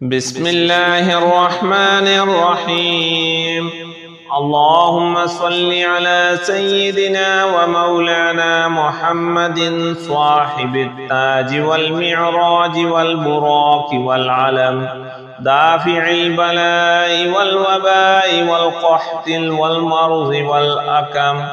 بسم الله الرحمن الرحيم. اللهم صل على سيدنا ومولانا محمد صاحب التاج والمعراج والبراق والعلم، دافع البلاء والوباء والقحط والمرض والأكم.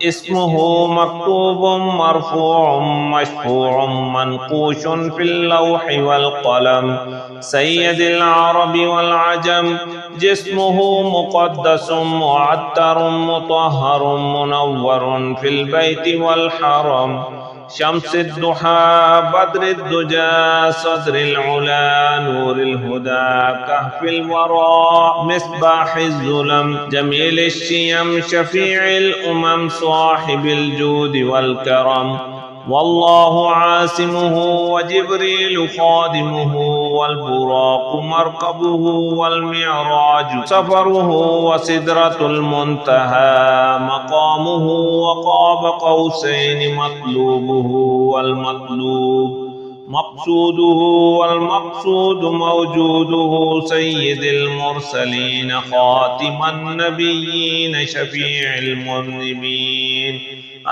اسمه مكتوب مرفوع مشفوع منقوش في اللوح والقلم، سيد العرب والعجم. جسمه مقدس معطر مطهر منور في البيت والحرم، شمس الضحى بدر الدجى صدر العلا نور الهدى كهف الورى مصباح الظلم، جميل الشيم شفيع الأمم صاحب الجود والكرم. والله عاصمه وجبريل خادمه، والبراق مركبه والمعراج سفره، وسدرة المنتهى مقامه، وقاب قوسين مطلوبه والمطلوب مقصوده، والمقصود موجوده. سيد المرسلين خاتم النبيين شفيع المذنبين،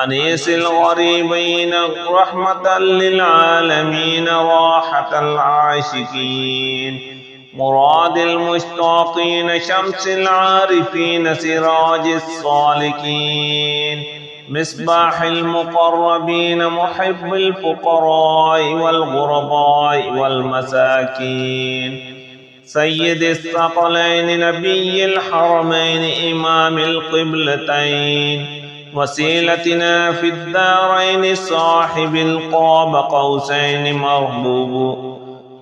أنيس الغريبين رحمة للعالمين راحة العاشقين، مراد المشتاقين شمس العارفين سراج الصالكين، مصباح المقربين محب الفقراء والغرباء والمساكين، سيد الثقلين نبي الحرمين إمام القبلتين، وسيلتنا في الدارين صاحب القاب قوسين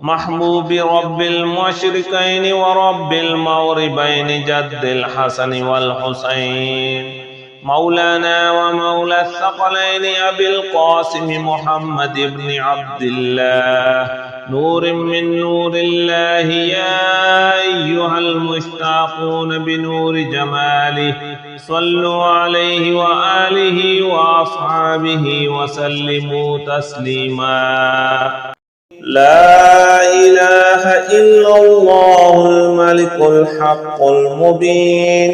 محبوب رب المشرقين ورب المغربين جد الحسن والحسين، مولانا ومولى الثقلين أبي القاسم محمد بن عبد الله، نور من نور الله. يا أيها المشتاقون بنور جماله صلوا عليه وآله وأصحابه وسلموا تسليما. لا إله إلا الله الملك الحق المبين،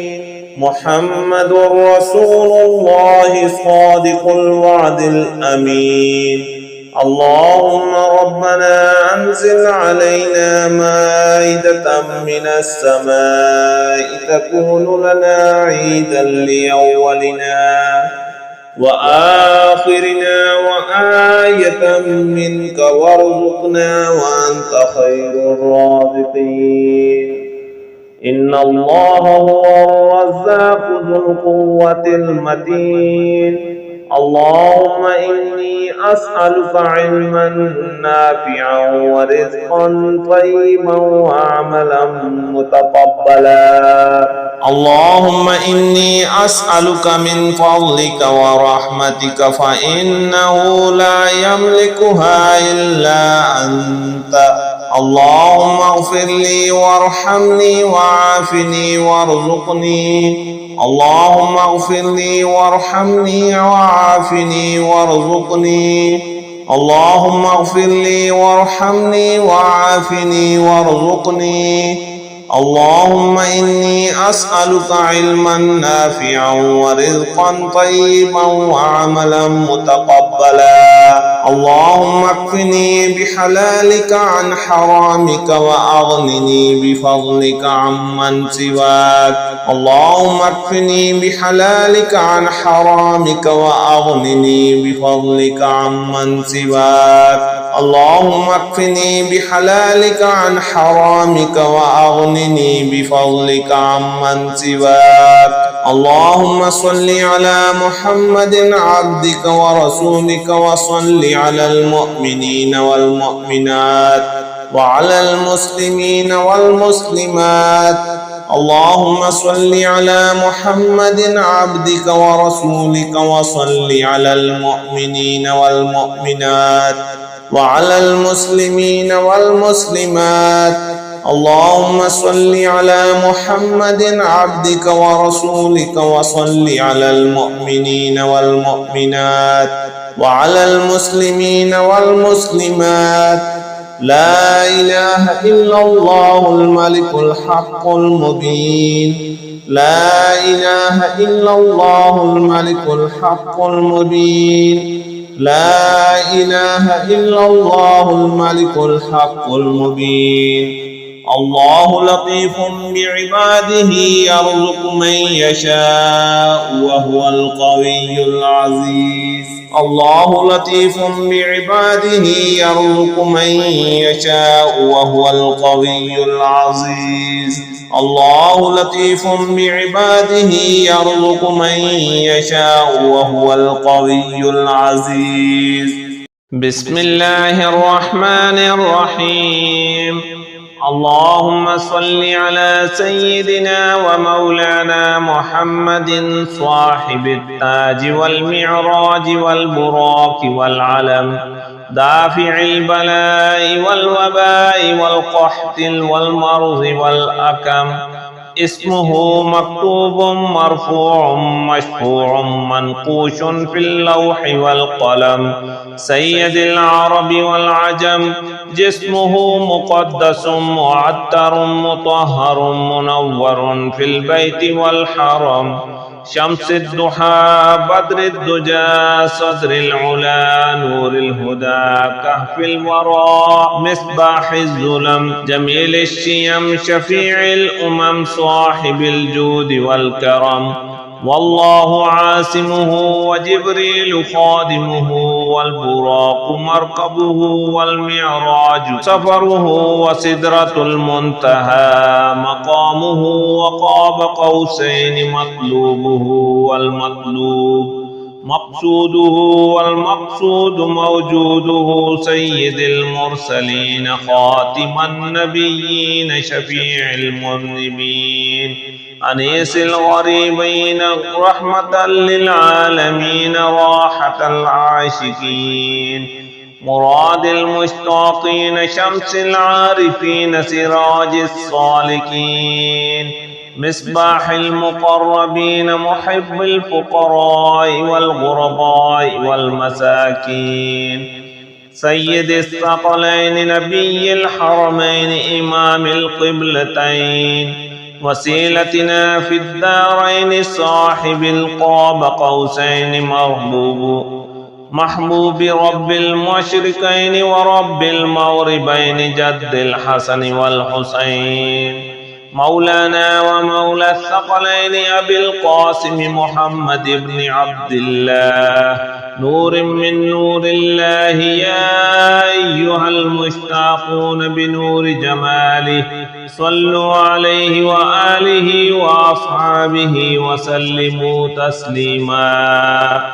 محمد رسول الله صادق الوعد الأمين. اللهم ربنا أنزل علينا مائدة من السماء تكون لنا عيدا لأولنا وآخرنا وآية منك، وارزقنا وأنت خير الرازقين. إن الله هو الرزاق ذو القوة المتين. اللهم إني أسألك علما نافعا ورزقا طيبا وعملا متقبلا. اللهم إني أسألك من فضلك ورحمتك، فإنه لا يملكها إلا أنت. اللهم اغفر لي وارحمني وعافني وارزقني. اللهم اغفر لي وارحمني وعافني وارزقني. اللهم اغفر لي وارحمني وعافني وارزقني. اللهم إني أسألك علما نافعا ورزقا طيبا وعملا متقبلا. اللهم اكفني بحلالك عن حرامك وأغنني بفضلك عمن سواك. اللهم اكفني بحلالك عن حرامك وأغنني بفضلك عمن سواك. اللهم اكفني بحلالك عن حرامك وأغنني بفضلك عمن سواك. اللهم صل على محمد عبدك ورسولك، وصل على المؤمنين والمؤمنات وعلى المسلمين والمسلمات. اللهم صل على محمد عبدك ورسولك، وصل على المؤمنين والمؤمنات وعلى المسلمين والمسلمات. اللهم صل على محمد عبدك ورسولك، وصل على المؤمنين والمؤمنات وعلى المسلمين والمسلمات. لا إله إلا الله الملك الحق المبين لا إله إلا الله الملك الحق المبين لا إله إلا الله الملك الحق المبين الله لطيف بعباده يرزق من يشاء وهو القوي العزيز الله لطيف بعباده يرزق من يشاء وهو القوي العزيز الله لطيف بعباده يرزق من يشاء وهو القوي العزيز بسم الله الرحمن الرحيم اللهم صل على سيدنا ومولانا محمد صاحب التاج والمعراج والبراق والعلم دافع البلاء والوباء والقحط والمرض والأكم اسمه مكتوب مرفوع مشفوع منقوش في اللوح والقلم سيد العرب والعجم جسمه مقدس معتر مطهر منور في البيت والحرم شمس الضحى بدر الدجى صدر العلا نور الهدى كهف الورى مصباح الظلم جميل الشيم شفيع الأمم صاحب الجود والكرم والله عاصمه وجبريل خادمه والبراق مركبه والمعراج سفره وسدرة المنتهى مقامه وقاب قوسين مطلوبه والمطلوب مقصوده والمقصود موجوده سيد المرسلين خاتم النبيين شفيع المذنبين أنيس الغريبين رحمة للعالمين راحة العاشقين مراد المشتاقين شمس العارفين سراج الصالكين مصباح المقربين محب الفقراء والغرباء والمساكين سيد الثقلين نبي الحرمين إمام القبلتين وسيلتنا في الدارين صاحب القاب قوسين محبوب رب المشرقين ورب المغربين جد الحسن والحسين مولانا ومولى الثقلين أبي القاسم محمد بن عبد الله نور من نور الله يا أيها المشتاقون بنور جماله صلوا عليه وآله وأصحابه وسلموا تسليما